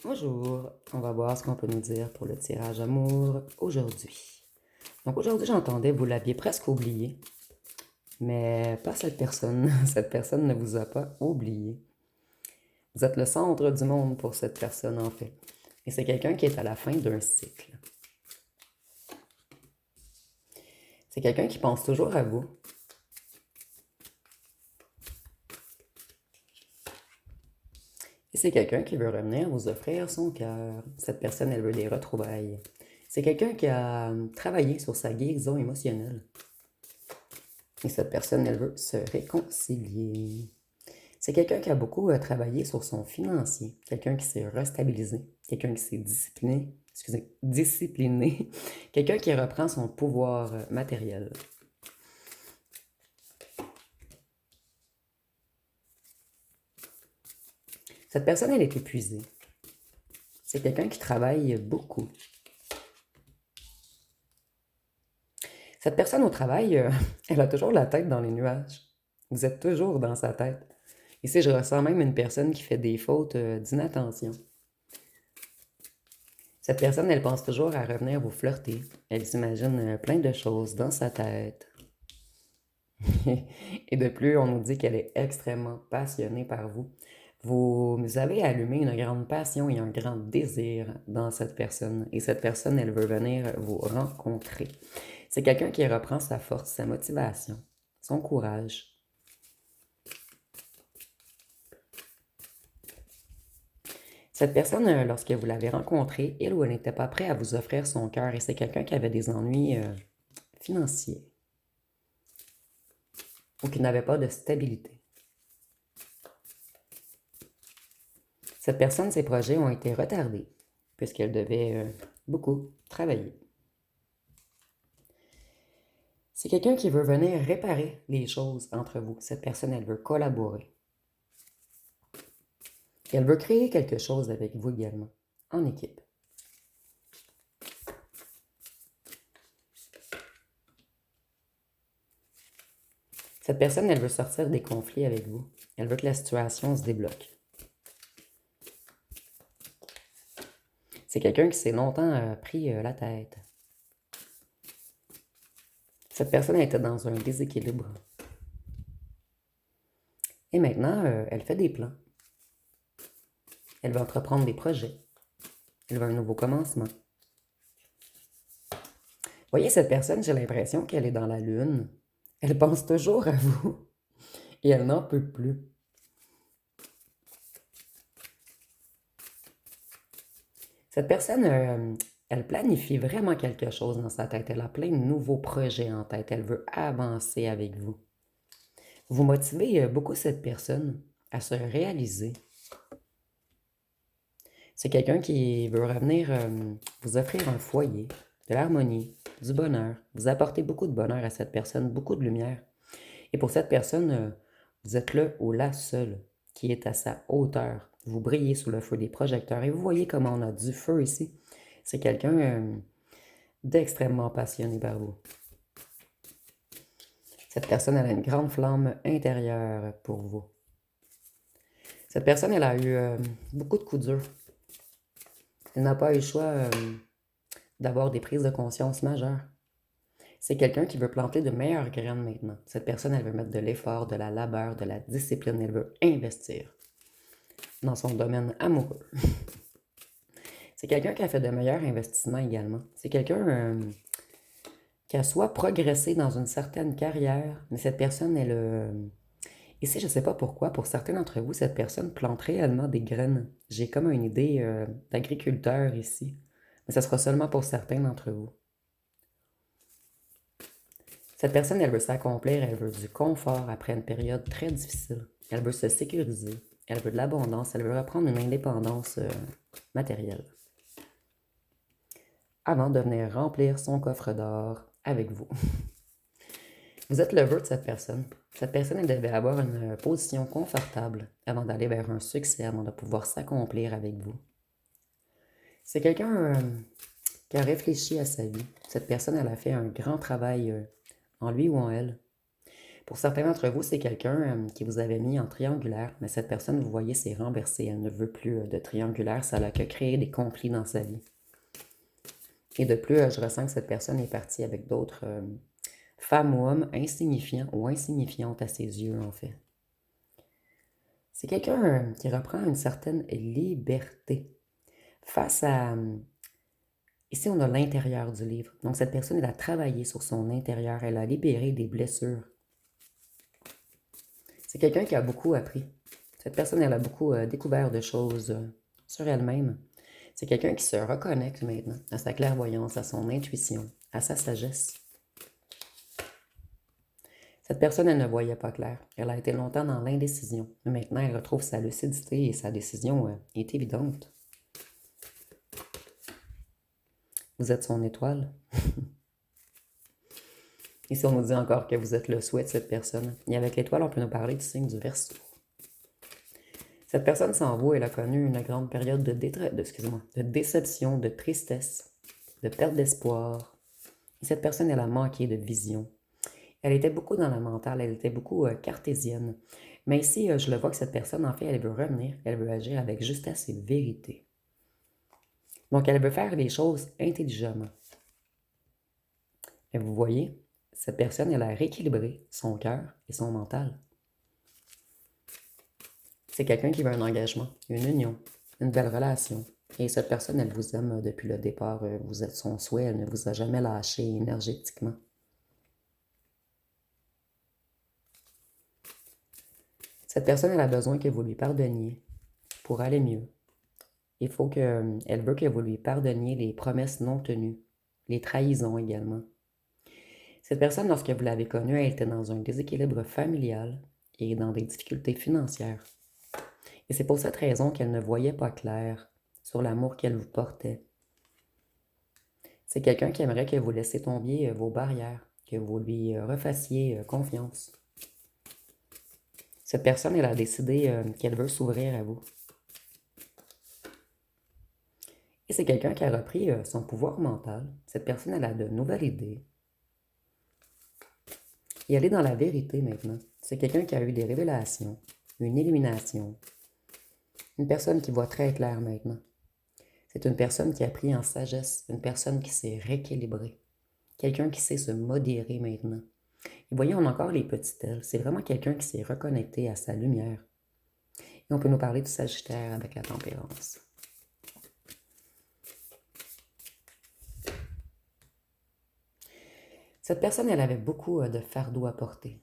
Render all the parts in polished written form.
Bonjour, on va voir ce qu'on peut nous dire pour le tirage amour aujourd'hui. Donc aujourd'hui, j'entendais, vous l'aviez presque oublié, mais pas cette personne. Cette personne ne vous a pas oublié. Vous êtes le centre du monde pour cette personne, en fait. Et c'est quelqu'un qui est à la fin d'un cycle. C'est quelqu'un qui pense toujours à vous. Et c'est quelqu'un qui veut revenir vous offrir son cœur. Cette personne, elle veut des retrouvailles. C'est quelqu'un qui a travaillé sur sa guérison émotionnelle. Et cette personne, elle veut se réconcilier. C'est quelqu'un qui a beaucoup travaillé sur son financier, quelqu'un qui s'est restabilisé, quelqu'un qui s'est discipliné, quelqu'un qui reprend son pouvoir matériel. Cette personne, elle est épuisée. C'est quelqu'un qui travaille beaucoup. Cette personne au travail, elle a toujours la tête dans les nuages. Vous êtes toujours dans sa tête. Ici, je ressens même une personne qui fait des fautes d'inattention. Cette personne, elle pense toujours à revenir vous flirter. Elle s'imagine plein de choses dans sa tête. Et de plus, on nous dit qu'elle est extrêmement passionnée par vous. Vous avez allumé une grande passion et un grand désir dans cette personne. Et cette personne, elle veut venir vous rencontrer. C'est quelqu'un qui reprend sa force, sa motivation, son courage. Cette personne, lorsque vous l'avez rencontrée, il ou elle n'était pas prêt à vous offrir son cœur et c'est quelqu'un qui avait des ennuis financiers ou qui n'avait pas de stabilité. Cette personne, ses projets ont été retardés puisqu'elle devait beaucoup travailler. C'est quelqu'un qui veut venir réparer les choses entre vous. Cette personne, elle veut collaborer. Elle veut créer quelque chose avec vous également, en équipe. Cette personne, elle veut sortir des conflits avec vous. Elle veut que la situation se débloque. C'est quelqu'un qui s'est longtemps pris la tête. Cette personne était dans un déséquilibre. Et maintenant, elle fait des plans. Elle veut entreprendre des projets. Elle veut un nouveau commencement. Voyez, cette personne, j'ai l'impression qu'elle est dans la lune. Elle pense toujours à vous et elle n'en peut plus. Cette personne, elle planifie vraiment quelque chose dans sa tête. Elle a plein de nouveaux projets en tête. Elle veut avancer avec vous. Vous motivez beaucoup cette personne à se réaliser. C'est quelqu'un qui veut revenir vous offrir un foyer, de l'harmonie, du bonheur. Vous apportez beaucoup de bonheur à cette personne, beaucoup de lumière. Et pour cette personne, vous êtes le ou la seule qui est à sa hauteur. Vous brillez sous le feu des projecteurs et vous voyez comment on a du feu ici. C'est quelqu'un d'extrêmement passionné par vous. Cette personne, elle a une grande flamme intérieure pour vous. Cette personne, elle a eu beaucoup de coups durs. Elle n'a pas eu le choix d'avoir des prises de conscience majeures. C'est quelqu'un qui veut planter de meilleures graines maintenant. Cette personne, elle veut mettre de l'effort, de la labeur, de la discipline. Elle veut investir dans son domaine amoureux. C'est quelqu'un qui a fait de meilleurs investissements également. C'est quelqu'un qui a soit progressé dans une certaine carrière, mais cette personne, elle... Ici, je ne sais pas pourquoi, pour certains d'entre vous, cette personne plante réellement des graines. J'ai comme une idée d'agriculteur ici, mais ça sera seulement pour certains d'entre vous. Cette personne, elle veut s'accomplir, elle veut du confort après une période très difficile. Elle veut se sécuriser, elle veut de l'abondance, elle veut reprendre une indépendance matérielle. Avant de venir remplir son coffre d'or avec vous. Vous êtes le vœu de cette personne. Cette personne, elle devait avoir une position confortable avant d'aller vers un succès, avant de pouvoir s'accomplir avec vous. C'est quelqu'un qui a réfléchi à sa vie. Cette personne, elle a fait un grand travail en lui ou en elle Pour certains d'entre vous, c'est quelqu'un qui vous avait mis en triangulaire, mais cette personne, vous voyez, s'est renversée. Elle ne veut plus de triangulaire. Ça n'a que créé des conflits dans sa vie. Et de plus, je ressens que cette personne est partie avec d'autres femmes ou hommes insignifiants ou insignifiantes à ses yeux, en fait. C'est quelqu'un qui reprend une certaine liberté face à... Ici, on a l'intérieur du livre. Donc, cette personne, elle a travaillé sur son intérieur. Elle a libéré des blessures. C'est quelqu'un qui a beaucoup appris. Cette personne, elle a beaucoup découvert de choses sur elle-même. C'est quelqu'un qui se reconnecte maintenant à sa clairvoyance, à son intuition, à sa sagesse. Cette personne, elle ne voyait pas clair. Elle a été longtemps dans l'indécision. Mais maintenant, elle retrouve sa lucidité et sa décision est évidente. Vous êtes son étoile. Ici, on nous dit encore que vous êtes le souhait de cette personne. Et avec l'étoile, on peut nous parler du signe du Verseau. Cette personne sans vous, elle a connu une grande période de déception, de tristesse, de perte d'espoir. Et cette personne, elle a manqué de vision. Elle était beaucoup dans la mentale, elle était beaucoup cartésienne. Mais ici, je le vois que cette personne, en fait, elle veut revenir, elle veut agir avec justesse et vérité. Donc, elle veut faire les choses intelligemment. Et vous voyez, cette personne, elle a rééquilibré son cœur et son mental. C'est quelqu'un qui veut un engagement, une union, une belle relation. Et cette personne, elle vous aime depuis le départ. Vous êtes son souhait, elle ne vous a jamais lâché énergétiquement. Cette personne, elle a besoin que vous lui pardonniez pour aller mieux. Elle veut que vous lui pardonniez les promesses non tenues, les trahisons également. Cette personne, lorsque vous l'avez connue, elle était dans un déséquilibre familial et dans des difficultés financières. Et c'est pour cette raison qu'elle ne voyait pas clair sur l'amour qu'elle vous portait. C'est quelqu'un qui aimerait que vous laissiez tomber vos barrières, que vous lui refassiez confiance. Cette personne, elle a décidé qu'elle veut s'ouvrir à vous. Et c'est quelqu'un qui a repris son pouvoir mental. Cette personne, elle a de nouvelles idées. Et elle est dans la vérité maintenant. C'est quelqu'un qui a eu des révélations, une illumination. Une personne qui voit très clair maintenant. C'est une personne qui a pris en sagesse, une personne qui s'est rééquilibrée. Quelqu'un qui sait se modérer maintenant. Et voyez, on a encore les petites ailes. C'est vraiment quelqu'un qui s'est reconnecté à sa lumière. Et on peut nous parler du Sagittaire avec la tempérance. Cette personne, elle avait beaucoup de fardeaux à porter.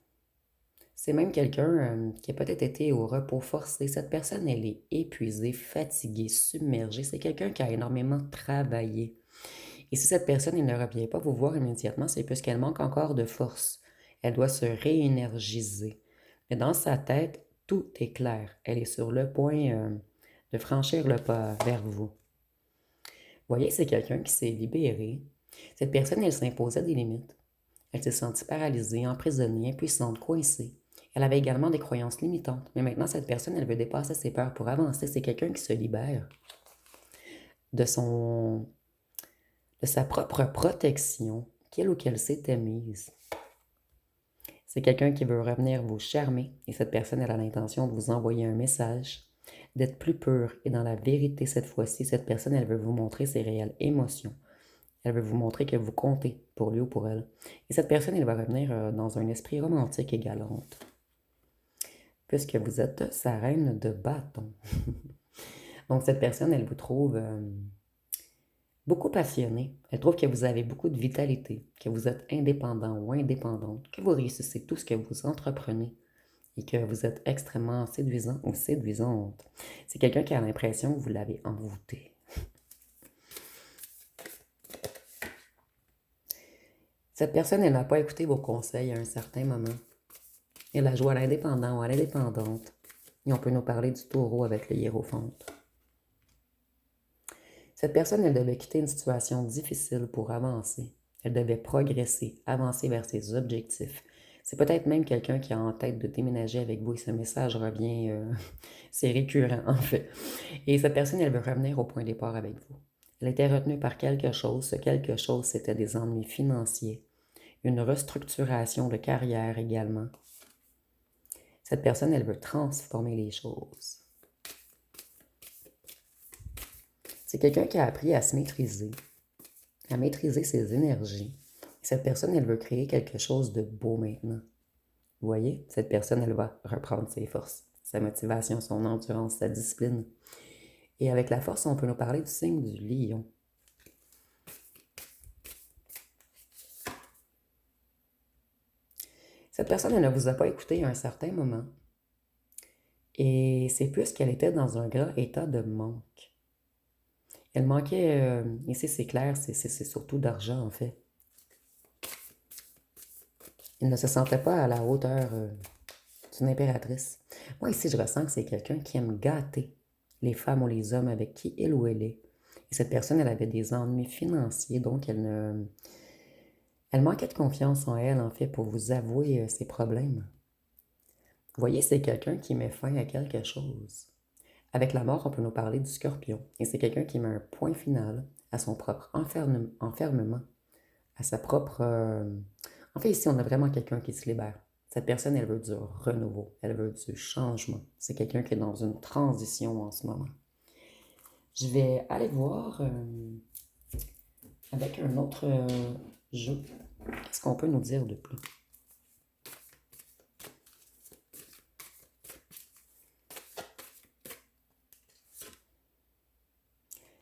C'est même quelqu'un qui a peut-être été au repos forcé. Cette personne, elle est épuisée, fatiguée, submergée. C'est quelqu'un qui a énormément travaillé. Et si cette personne elle ne revient pas vous voir immédiatement, c'est parce qu'elle manque encore de force. Elle doit se réénergiser. Mais dans sa tête, tout est clair. Elle est sur le point de franchir le pas vers vous. Vous voyez, c'est quelqu'un qui s'est libéré. Cette personne, elle s'imposait des limites. Elle s'est sentie paralysée, emprisonnée, impuissante, coincée. Elle avait également des croyances limitantes. Mais maintenant, cette personne, elle veut dépasser ses peurs pour avancer. C'est quelqu'un qui se libère de sa propre protection qu'elle ou qu'elle s'était mise. C'est quelqu'un qui veut revenir vous charmer et cette personne elle a l'intention de vous envoyer un message, d'être plus pur et dans la vérité cette fois-ci. Cette personne, elle veut vous montrer ses réelles émotions. Elle veut vous montrer que vous comptez pour lui ou pour elle. Et cette personne, elle va revenir dans un esprit romantique et galante. Puisque vous êtes sa reine de bâton. Donc cette personne, elle vous trouve beaucoup passionné. Elle trouve que vous avez beaucoup de vitalité, que vous êtes indépendant ou indépendante, que vous réussissez tout ce que vous entreprenez et que vous êtes extrêmement séduisant ou séduisante. C'est quelqu'un qui a l'impression que vous l'avez envoûté. Cette personne, elle n'a pas écouté vos conseils à un certain moment. Elle a joué à l'indépendant ou à l'indépendante. Et on peut nous parler du taureau avec le hiérophante. Cette personne, elle devait quitter une situation difficile pour avancer. Elle devait progresser, avancer vers ses objectifs. C'est peut-être même quelqu'un qui a en tête de déménager avec vous et ce message revient, c'est récurrent en fait. Et cette personne, elle veut revenir au point de départ avec vous. Elle était retenue par quelque chose. Ce quelque chose, c'était des ennuis financiers, une restructuration de carrière également. Cette personne, elle veut transformer les choses. C'est quelqu'un qui a appris à se maîtriser, à maîtriser ses énergies. Cette personne, elle veut créer quelque chose de beau maintenant. Vous voyez, cette personne, elle va reprendre ses forces, sa motivation, son endurance, sa discipline. Et avec la force, on peut nous parler du signe du lion. Cette personne, elle ne vous a pas écouté à un certain moment. Et c'est plus qu'elle était dans un grand état de manque. Elle manquait, ici c'est clair, c'est surtout d'argent en fait. Elle ne se sentait pas à la hauteur d'une impératrice. Moi ici, je ressens que c'est quelqu'un qui aime gâter les femmes ou les hommes avec qui il ou elle est. Et cette personne, elle avait des ennuis financiers, donc elle manquait de confiance en elle, en fait, pour vous avouer ses problèmes. Vous voyez, c'est quelqu'un qui met fin à quelque chose. Avec la mort, on peut nous parler du scorpion. Et c'est quelqu'un qui met un point final à son propre enfermement, à sa propre... En fait, ici, on a vraiment quelqu'un qui se libère. Cette personne, elle veut du renouveau, elle veut du changement. C'est quelqu'un qui est dans une transition en ce moment. Je vais aller voir avec un autre jeu. Qu'est-ce qu'on peut nous dire de plus?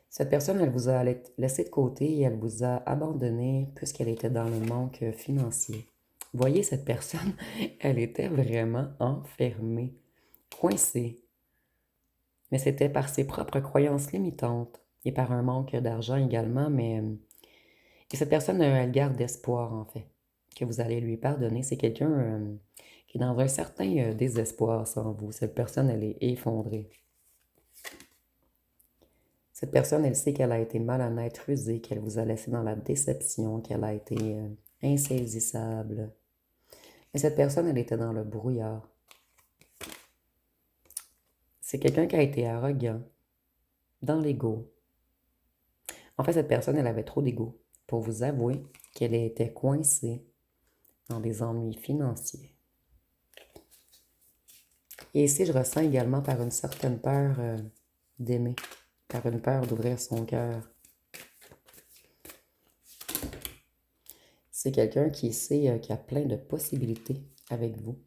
Cette personne, elle vous a laissé de côté et elle vous a abandonné puisqu'elle était dans le manque financier. Vous voyez, cette personne, elle était vraiment enfermée, coincée. Mais c'était par ses propres croyances limitantes et par un manque d'argent également, mais... Et cette personne, elle garde espoir, en fait, que vous allez lui pardonner. C'est quelqu'un qui est dans un certain désespoir sans vous. Cette personne, elle est effondrée. Cette personne, elle sait qu'elle a été malhonnête, rusée, qu'elle vous a laissé dans la déception, qu'elle a été insaisissable. Mais cette personne, elle était dans le brouillard. C'est quelqu'un qui a été arrogant, dans l'ego. En fait, cette personne, elle avait trop d'ego pour vous avouer qu'elle était coincée dans des ennuis financiers. Et ici, je ressens également par une certaine peur d'aimer, par une peur d'ouvrir son cœur. C'est quelqu'un qui sait qu'il y a plein de possibilités avec vous.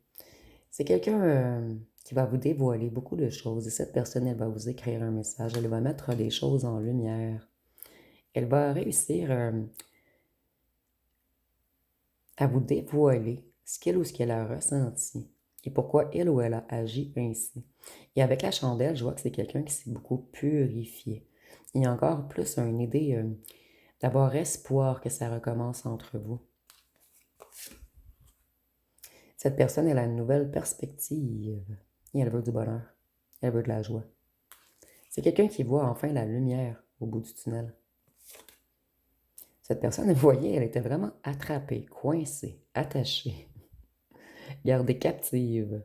C'est quelqu'un qui va vous dévoiler beaucoup de choses. Et cette personne, elle va vous écrire un message. Elle va mettre des choses en lumière. Elle va réussir à vous dévoiler ce qu'elle ou ce qu'elle a ressenti et pourquoi elle ou elle a agi ainsi. Et avec la chandelle, je vois que c'est quelqu'un qui s'est beaucoup purifié. Il y a encore plus une idée d'avoir espoir que ça recommence entre vous. Cette personne, elle a une nouvelle perspective et elle veut du bonheur. Elle veut de la joie. C'est quelqu'un qui voit enfin la lumière au bout du tunnel. Cette personne, vous voyez, elle était vraiment attrapée, coincée, attachée, gardée captive.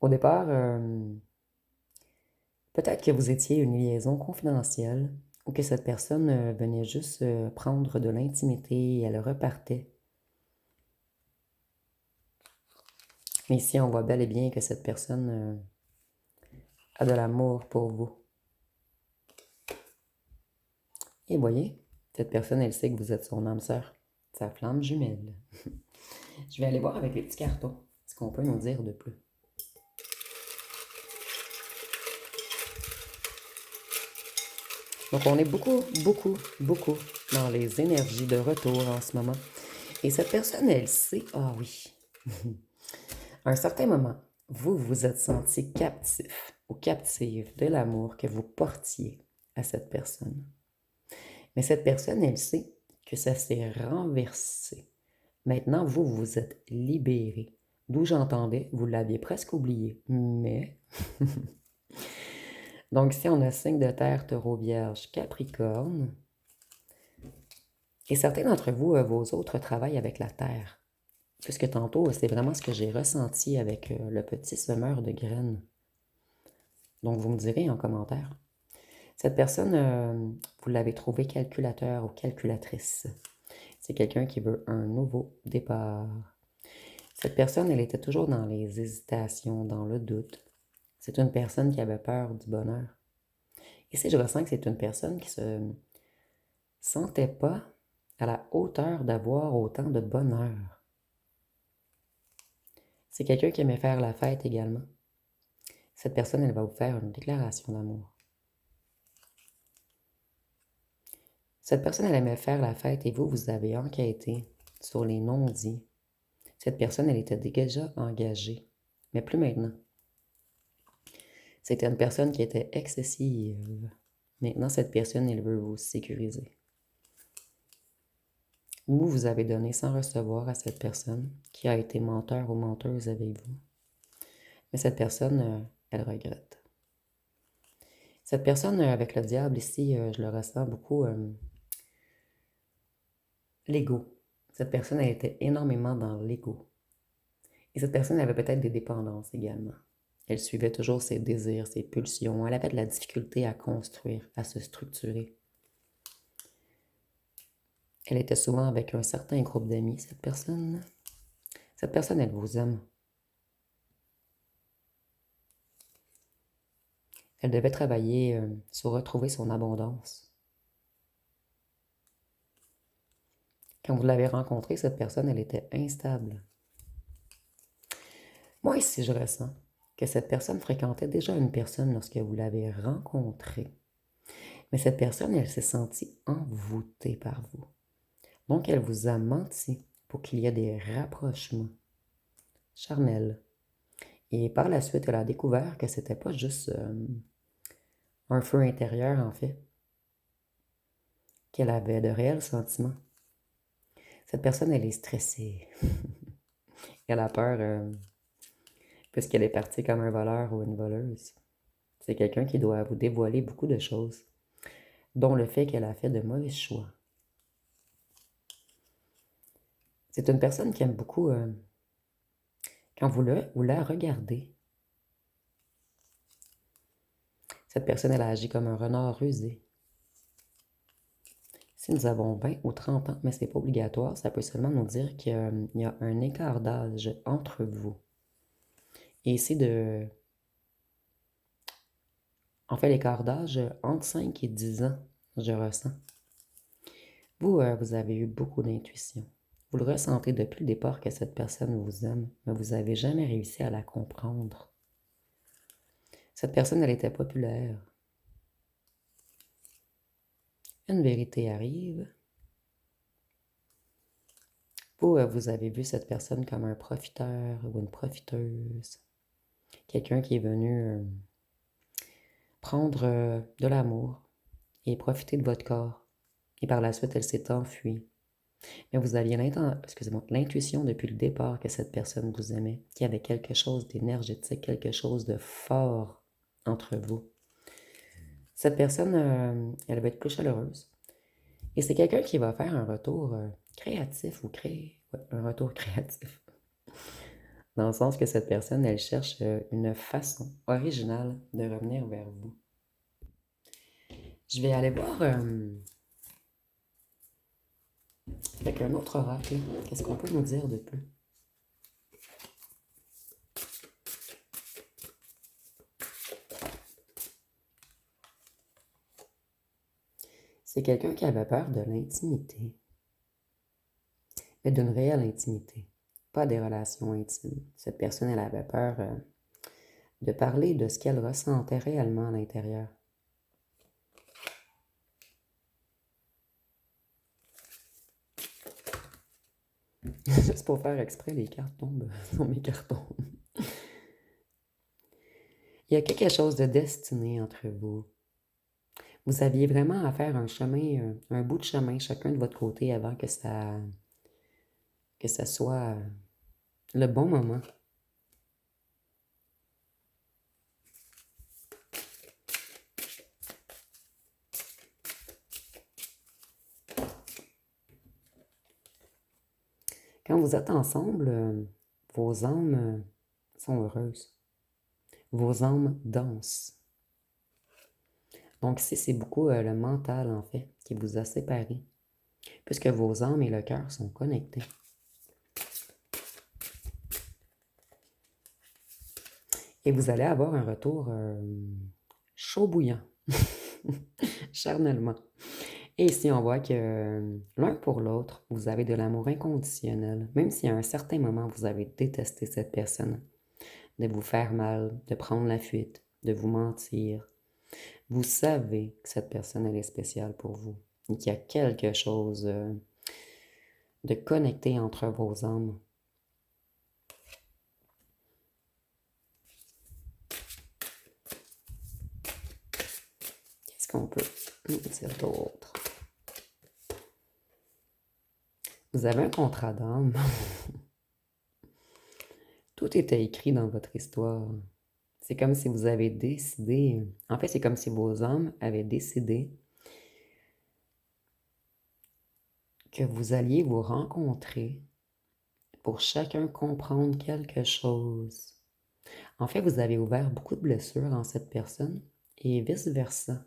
Au départ, peut-être que vous étiez une liaison confidentielle ou que cette personne venait juste prendre de l'intimité et elle repartait. Mais ici, on voit bel et bien que cette personne a de l'amour pour vous. Et voyez, cette personne, elle sait que vous êtes son âme sœur, sa flamme jumelle. Je vais aller voir avec les petits cartons ce qu'on peut nous dire de plus. Donc, on est beaucoup dans les énergies de retour en ce moment. Et cette personne, elle sait, ah oui, à un certain moment, vous vous êtes senti captif ou captive de l'amour que vous portiez à cette personne. Mais cette personne, elle sait que ça s'est renversé. Maintenant, vous vous êtes libéré. D'où j'entendais, vous l'aviez presque oublié. Mais... Donc ici, on a signe de terre, taureau, vierge, capricorne. Et certains d'entre vous, vos autres travaillent avec la terre. Puisque tantôt, c'est vraiment ce que j'ai ressenti avec le petit semeur de graines. Donc, vous me direz en commentaire. Cette personne, vous l'avez trouvé calculateur ou calculatrice. C'est quelqu'un qui veut un nouveau départ. Cette personne, elle était toujours dans les hésitations, dans le doute. C'est une personne qui avait peur du bonheur. Ici, je ressens que c'est une personne qui se sentait pas à la hauteur d'avoir autant de bonheur. C'est quelqu'un qui aimait faire la fête également. Cette personne, elle va vous faire une déclaration d'amour. Cette personne, elle aimait faire la fête et vous, vous avez enquêté sur les non-dits. Cette personne, elle était déjà engagée, mais plus maintenant. C'était une personne qui était excessive. Maintenant, cette personne, elle veut vous sécuriser. Vous avez donné sans recevoir à cette personne qui a été menteur ou menteuse avec vous. Mais cette personne, elle regrette. Cette personne avec le diable ici, je le ressens beaucoup, l'ego. Cette personne, elle était énormément dans l'ego. Et cette personne avait peut-être des dépendances également. Elle suivait toujours ses désirs, ses pulsions. Elle avait de la difficulté à construire, à se structurer. Elle était souvent avec un certain groupe d'amis, cette personne. Cette personne, elle vous aime. Elle devait travailler sur retrouver son abondance. Quand vous l'avez rencontrée, cette personne, elle était instable. Moi, ici, je ressens que cette personne fréquentait déjà une personne lorsque vous l'avez rencontrée. Mais cette personne, elle s'est sentie envoûtée par vous. Donc, elle vous a menti pour qu'il y ait des rapprochements charnels. Et par la suite, elle a découvert que c'était pas juste un feu intérieur, en fait, qu'elle avait de réels sentiments. Cette personne, elle est stressée. Elle a peur puisqu'elle est partie comme un voleur ou une voleuse. C'est quelqu'un qui doit vous dévoiler beaucoup de choses, dont le fait qu'elle a fait de mauvais choix. C'est une personne qui aime beaucoup, quand vous la regardez, cette personne, elle a agi comme un renard rusé. Si nous avons 20 ou 30 ans, mais ce n'est pas obligatoire, ça peut seulement nous dire qu'il y a un écart d'âge entre vous. Et ici, en fait, l'écart d'âge entre 5 et 10 ans, je ressens. Vous avez eu beaucoup d'intuition. Vous le ressentez depuis le départ que cette personne vous aime, mais vous n'avez jamais réussi à la comprendre. Cette personne, elle était populaire. Une vérité arrive. Vous avez vu cette personne comme un profiteur ou une profiteuse. Quelqu'un qui est venu prendre de l'amour et profiter de votre corps. Et par la suite, elle s'est enfuie. Mais vous aviez l'intuition depuis le départ que cette personne vous aimait, qu'il y avait quelque chose d'énergétique, quelque chose de fort entre vous. Cette personne, elle va être plus chaleureuse. Et c'est quelqu'un qui va faire un retour créatif ou un retour créatif. Dans le sens que cette personne, elle cherche une façon originale de revenir vers vous. Je vais aller voir avec un autre oracle. Qu'est-ce qu'on peut nous dire de plus? C'est quelqu'un qui avait peur de l'intimité, mais d'une réelle intimité, pas des relations intimes. Cette personne, elle avait peur de parler de ce qu'elle ressentait réellement à l'intérieur. Juste pour faire exprès, les cartes tombent sur mes cartons. Il y a quelque chose de destiné entre vous. Vous aviez vraiment à faire un chemin, un bout de chemin, chacun de votre côté, avant que ça soit le bon moment. Quand vous êtes ensemble, vos âmes sont heureuses. Vos âmes dansent. Donc ici, c'est beaucoup le mental, en fait, qui vous a séparés, puisque vos âmes et le cœur sont connectés. Et vous allez avoir un retour chaud bouillant, charnellement. Et ici, on voit que l'un pour l'autre, vous avez de l'amour inconditionnel, même si à un certain moment, vous avez détesté cette personne, de vous faire mal, de prendre la fuite, de vous mentir. Vous savez que cette personne, elle est spéciale pour vous et qu'il y a quelque chose de connecté entre vos âmes. Qu'est-ce qu'on peut dire d'autre? Vous avez un contrat d'âme. Tout était écrit dans votre histoire. C'est comme si vous avez décidé, en fait, c'est comme si vos âmes avaient décidé que vous alliez vous rencontrer pour chacun comprendre quelque chose. En fait, vous avez ouvert beaucoup de blessures en cette personne et vice-versa.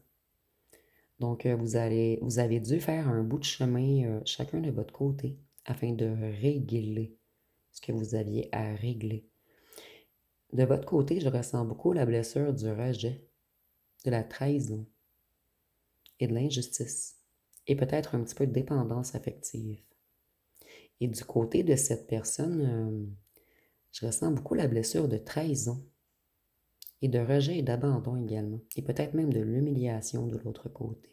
Donc, vous avez dû faire un bout de chemin chacun de votre côté afin de régler ce que vous aviez à régler. De votre côté, je ressens beaucoup la blessure du rejet, de la trahison et de l'injustice, et peut-être un petit peu de dépendance affective. Et du côté de cette personne, je ressens beaucoup la blessure de trahison et de rejet et d'abandon également, et peut-être même de l'humiliation de l'autre côté.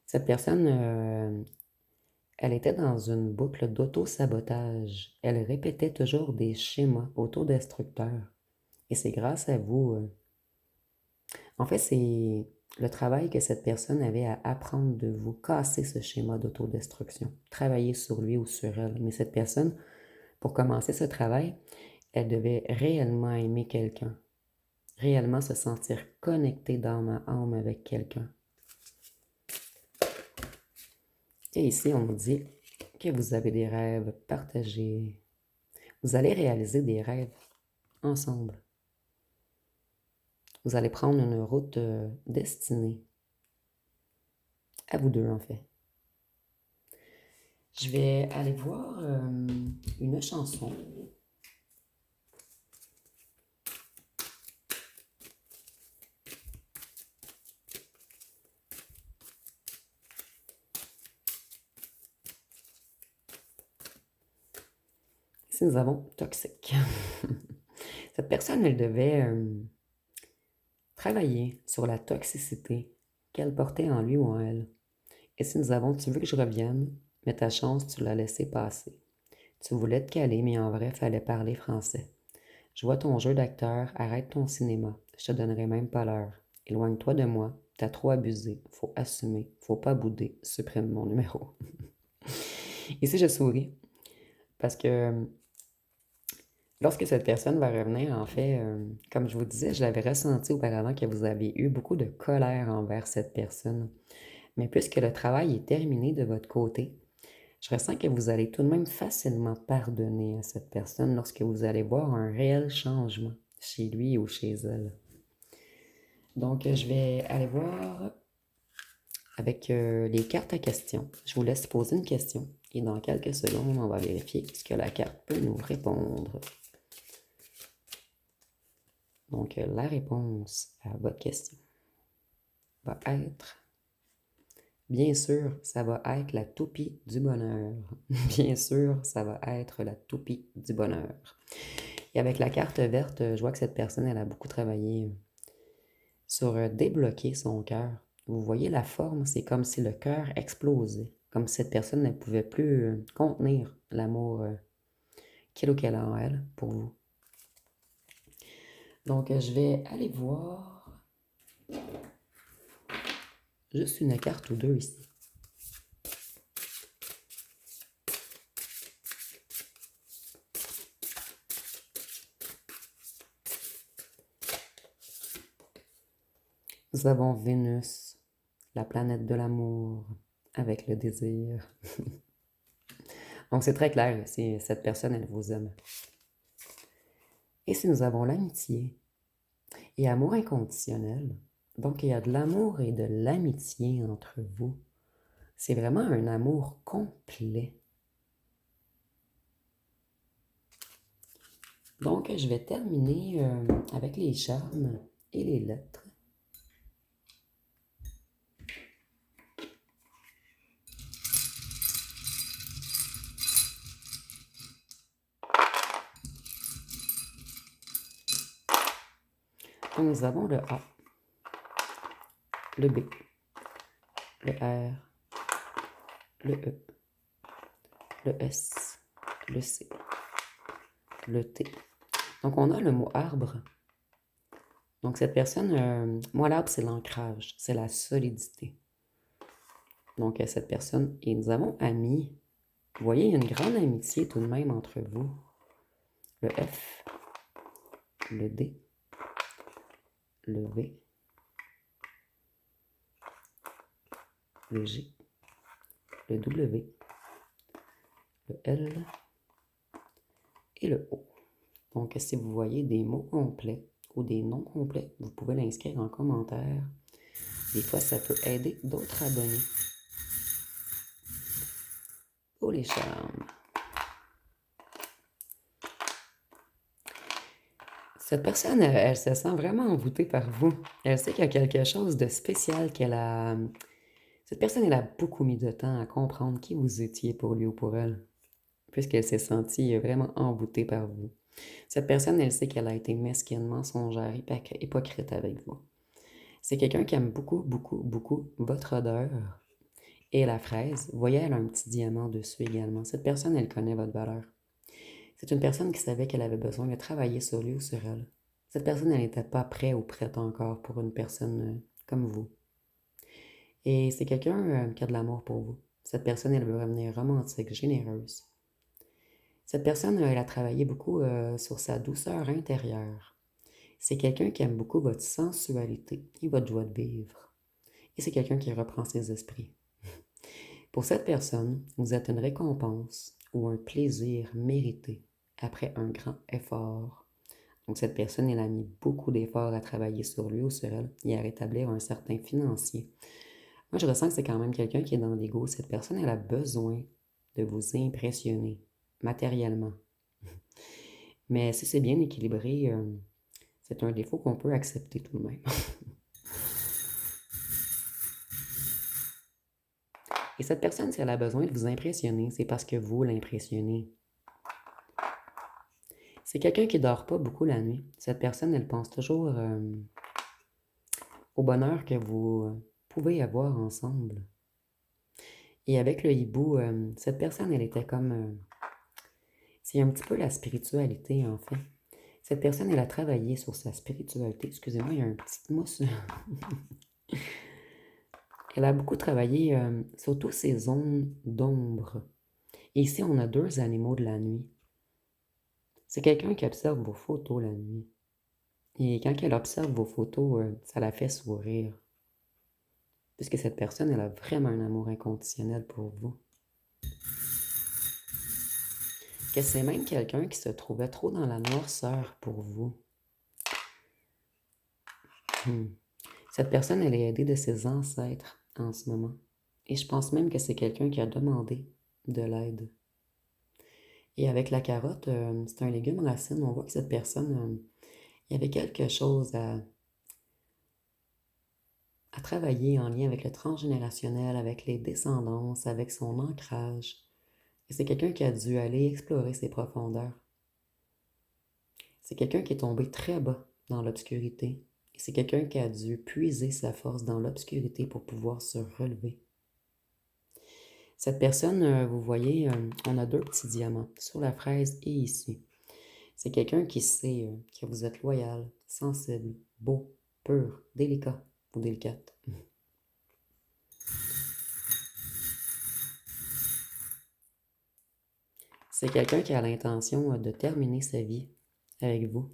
Cette personne, elle était dans une boucle d'auto-sabotage. Elle répétait toujours des schémas autodestructeurs. Et c'est grâce à vous. En fait, c'est le travail que cette personne avait à apprendre de vous, casser ce schéma d'autodestruction, travailler sur lui ou sur elle. Mais cette personne, pour commencer ce travail, elle devait réellement aimer quelqu'un, réellement se sentir connectée d'âme à âme avec quelqu'un. Et ici, on nous dit que vous avez des rêves partagés. Vous allez réaliser des rêves ensemble. Vous allez prendre une route destinée à vous deux, en fait. Je vais aller voir une chanson. Ici, nous avons Toxique. Cette personne, elle devait travailler sur la toxicité qu'elle portait en lui ou en elle. Et si nous avons, tu veux que je revienne, mais ta chance, tu l'as laissé passer. Tu voulais te caler, mais en vrai, fallait parler français. Je vois ton jeu d'acteur, arrête ton cinéma. Je te donnerai même pas l'heure. Éloigne-toi de moi, t'as trop abusé. Faut assumer, faut pas bouder. Supprime mon numéro. Ici, je souris parce que lorsque cette personne va revenir, en fait, comme je vous disais, je l'avais ressenti auparavant que vous avez eu beaucoup de colère envers cette personne. Mais puisque le travail est terminé de votre côté, je ressens que vous allez tout de même facilement pardonner à cette personne lorsque vous allez voir un réel changement chez lui ou chez elle. Donc, je vais aller voir avec les cartes à questions. Je vous laisse poser une question et dans quelques secondes, on va vérifier ce que la carte peut nous répondre. Donc, la réponse à votre question va être, bien sûr, ça va être la toupie du bonheur. Bien sûr, ça va être la toupie du bonheur. Et avec la carte verte, je vois que cette personne, elle a beaucoup travaillé sur débloquer son cœur. Vous voyez la forme, c'est comme si le cœur explosait, comme si cette personne ne pouvait plus contenir l'amour qu'il ou qu'elle a en elle pour vous. Donc, je vais aller voir juste une carte ou deux ici. Nous avons Vénus, la planète de l'amour, avec le désir. Donc, c'est très clair, cette personne, elle vous aime. Et si nous avons l'amitié et amour inconditionnel, donc il y a de l'amour et de l'amitié entre vous. C'est vraiment un amour complet. Donc, je vais terminer avec les charmes et les lettres. Donc, nous avons le A, le B, le R, le E, le S, le C, le T. Donc, on a le mot arbre. Donc, cette personne, moi, l'arbre, c'est l'ancrage, c'est la solidité. Donc, cette personne, et nous avons ami. Vous voyez, il y a une grande amitié tout de même entre vous. Le F, le D, le V, le G, le W, le L et le O. Donc, si vous voyez des mots complets ou des noms complets, vous pouvez l'inscrire en commentaire. Des fois, ça peut aider d'autres abonnés. Pour les charmes. Cette personne, elle se sent vraiment envoûtée par vous. Elle sait qu'il y a quelque chose de spécial qu'elle a. Cette personne, elle a beaucoup mis de temps à comprendre qui vous étiez pour lui ou pour elle, puisqu'elle s'est sentie vraiment envoûtée par vous. Cette personne, elle sait qu'elle a été mesquinement mensongère, hypocrite avec vous. C'est quelqu'un qui aime beaucoup, beaucoup, beaucoup votre odeur et la fraise. Vous voyez, elle a un petit diamant dessus également. Cette personne, elle connaît votre valeur. C'est une personne qui savait qu'elle avait besoin de travailler sur lui ou sur elle. Cette personne, elle n'était pas prête ou prête encore pour une personne comme vous. Et c'est quelqu'un qui a de l'amour pour vous. Cette personne, elle veut revenir romantique, généreuse. Cette personne, elle a travaillé beaucoup sur sa douceur intérieure. C'est quelqu'un qui aime beaucoup votre sensualité et votre joie de vivre. Et c'est quelqu'un qui reprend ses esprits. Pour cette personne, vous êtes une récompense ou un plaisir mérité après un grand effort. Donc cette personne, elle a mis beaucoup d'efforts à travailler sur lui ou sur elle et à rétablir un certain financier. Moi, je ressens que c'est quand même quelqu'un qui est dans l'ego. Cette personne, elle a besoin de vous impressionner matériellement. Mais si c'est bien équilibré, c'est un défaut qu'on peut accepter tout de même. Et cette personne, si elle a besoin de vous impressionner, c'est parce que vous l'impressionnez. C'est quelqu'un qui ne dort pas beaucoup la nuit. Cette personne, elle pense toujours au bonheur que vous pouvez avoir ensemble. Et avec le hibou, cette personne, elle était comme... c'est un petit peu la spiritualité, en fait. Cette personne, elle a travaillé sur sa spiritualité. Excusez-moi, il y a un petit mousse. Elle a beaucoup travaillé sur toutes ces zones d'ombre. Et ici, on a deux animaux de la nuit. C'est quelqu'un qui observe vos photos la nuit. Et quand elle observe vos photos, ça la fait sourire. Puisque cette personne, elle a vraiment un amour inconditionnel pour vous. Que c'est même quelqu'un qui se trouvait trop dans la noirceur pour vous. Cette personne, elle est aidée de ses ancêtres en ce moment. Et je pense même que c'est quelqu'un qui a demandé de l'aide. Et avec la carotte, c'est un légume racine. On voit que cette personne, il y avait quelque chose à travailler en lien avec le transgénérationnel, avec les descendances, avec son ancrage. Et c'est quelqu'un qui a dû aller explorer ses profondeurs. C'est quelqu'un qui est tombé très bas dans l'obscurité. Et c'est quelqu'un qui a dû puiser sa force dans l'obscurité pour pouvoir se relever. Cette personne, vous voyez, on a deux petits diamants sur la fraise et ici. C'est quelqu'un qui sait que vous êtes loyal, sensible, beau, pur, délicat ou délicate. C'est quelqu'un qui a l'intention de terminer sa vie avec vous.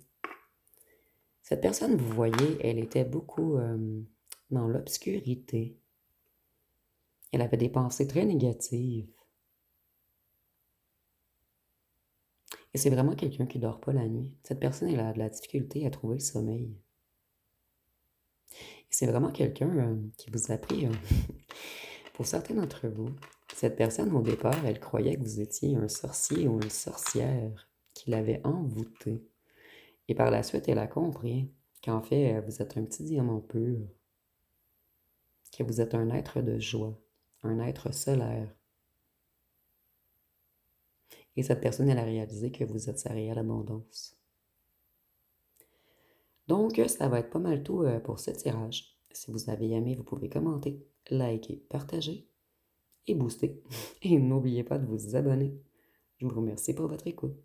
Cette personne, vous voyez, elle était beaucoup dans l'obscurité. Elle avait des pensées très négatives. Et c'est vraiment quelqu'un qui ne dort pas la nuit. Cette personne, elle a de la difficulté à trouver le sommeil. Et c'est vraiment quelqu'un qui vous a pris, pour certains d'entre vous, cette personne, au départ, elle croyait que vous étiez un sorcier ou une sorcière qui l'avait envoûté. Et par la suite, elle a compris qu'en fait, vous êtes un petit diamant pur, que vous êtes un être de joie, un être solaire. Et cette personne, elle a réalisé que vous êtes sa réelle abondance. Donc, ça va être pas mal tout pour ce tirage. Si vous avez aimé, vous pouvez commenter, liker, partager et booster. Et n'oubliez pas de vous abonner. Je vous remercie pour votre écoute.